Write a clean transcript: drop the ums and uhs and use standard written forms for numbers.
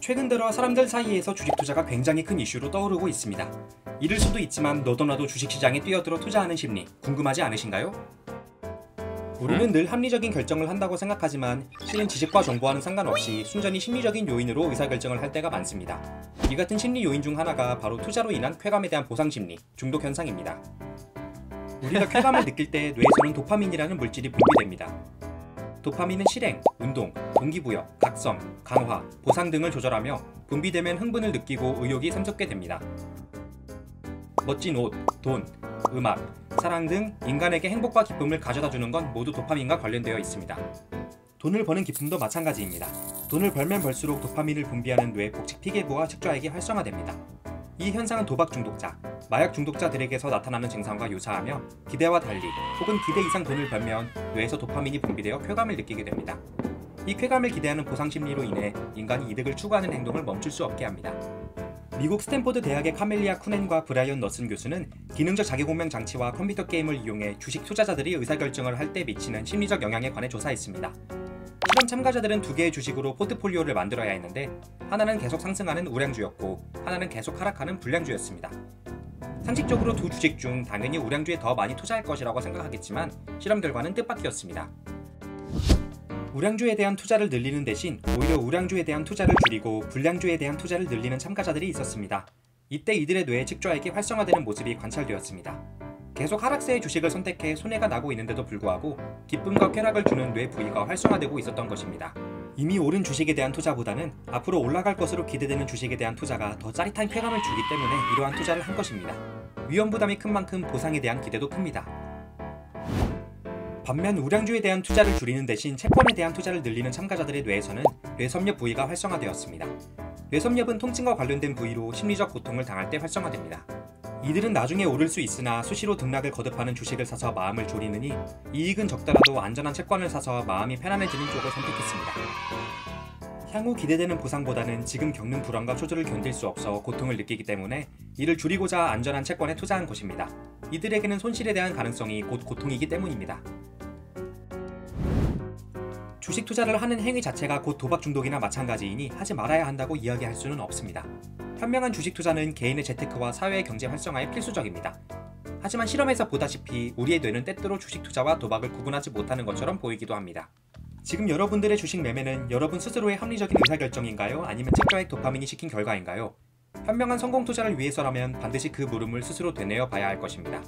최근 들어 사람들 사이에서 주식 투자가 굉장히 큰 이슈로 떠오르고 있습니다. 이럴 수도 있지만 너도 나도 주식시장에 뛰어들어 투자하는 심리 궁금하지 않으신가요? 우리는 늘 합리적인 결정을 한다고 생각하지만 실은 지식과 정보와는 상관없이 순전히 심리적인 요인으로 의사결정을 할 때가 많습니다. 이 같은 심리 요인 중 하나가 바로 투자로 인한 쾌감에 대한 보상심리, 중독 현상입니다. 우리가 쾌감을 느낄 때 뇌에서는 도파민이라는 물질이 분비됩니다. 도파민은 실행, 운동, 동기부여, 각성, 강화, 보상 등을 조절하며 분비되면 흥분을 느끼고 의욕이 샘솟게 됩니다. 멋진 옷, 돈, 음악, 사랑 등 인간에게 행복과 기쁨을 가져다주는 건 모두 도파민과 관련되어 있습니다. 돈을 버는 기쁨도 마찬가지입니다. 돈을 벌면 벌수록 도파민을 분비하는 뇌 복직 피계부와 측좌액이 활성화됩니다. 이 현상은 도박 중독자, 마약 중독자들에게서 나타나는 증상과 유사하며 기대와 달리 혹은 기대 이상 돈을 벌면 뇌에서 도파민이 분비되어 쾌감을 느끼게 됩니다. 이 쾌감을 기대하는 보상 심리로 인해 인간이 이득을 추구하는 행동을 멈출 수 없게 합니다. 미국 스탠포드 대학의 카멜리아 쿠넨과 브라이언 너슨 교수는 기능적 자기공명 장치와 컴퓨터 게임을 이용해 주식 투자자들이 의사결정을 할 때 미치는 심리적 영향에 관해 조사했습니다. 실험 참가자들은 두 개의 주식으로 포트폴리오를 만들어야 했는데 하나는 계속 상승하는 우량주였고 하나는 계속 하락하는 불량주였습니다. 상식적으로 두 주식 중 당연히 우량주에 더 많이 투자할 것이라고 생각하겠지만 실험 결과는 뜻밖이었습니다. 우량주에 대한 투자를 늘리는 대신 오히려 우량주에 대한 투자를 줄이고 불량주에 대한 투자를 늘리는 참가자들이 있었습니다. 이때 이들의 뇌의 측좌액이 활성화되는 모습이 관찰되었습니다. 계속 하락세의 주식을 선택해 손해가 나고 있는데도 불구하고 기쁨과 쾌락을 주는 뇌 부위가 활성화되고 있었던 것입니다. 이미 오른 주식에 대한 투자보다는 앞으로 올라갈 것으로 기대되는 주식에 대한 투자가 더 짜릿한 쾌감을 주기 때문에 이러한 투자를 한 것입니다. 위험 부담이 큰 만큼 보상에 대한 기대도 큽니다. 반면 우량주에 대한 투자를 줄이는 대신 채권에 대한 투자를 늘리는 참가자들의 뇌에서는 뇌섭렵 부위가 활성화되었습니다. 뇌섭렵은 통증과 관련된 부위로 심리적 고통을 당할 때 활성화됩니다. 이들은 나중에 오를 수 있으나 수시로 등락을 거듭하는 주식을 사서 마음을 졸이느니 이익은 적더라도 안전한 채권을 사서 마음이 편안해지는 쪽을 선택했습니다. 향후 기대되는 보상보다는 지금 겪는 불안과 초조를 견딜 수 없어 고통을 느끼기 때문에 이를 줄이고자 안전한 채권에 투자한 것입니다. 이들에게는 손실에 대한 가능성이 곧 고통이기 때문입니다. 주식 투자를 하는 행위 자체가 곧 도박 중독이나 마찬가지이니 하지 말아야 한다고 이야기할 수는 없습니다. 현명한 주식 투자는 개인의 재테크와 사회의 경제 활성화에 필수적입니다. 하지만 실험에서 보다시피 우리의 뇌는 때때로 주식 투자와 도박을 구분하지 못하는 것처럼 보이기도 합니다. 지금 여러분들의 주식 매매는 여러분 스스로의 합리적인 의사결정인가요? 아니면 측좌액 도파민이 시킨 결과인가요? 현명한 성공 투자를 위해서라면 반드시 그 물음을 스스로 되뇌어 봐야 할 것입니다.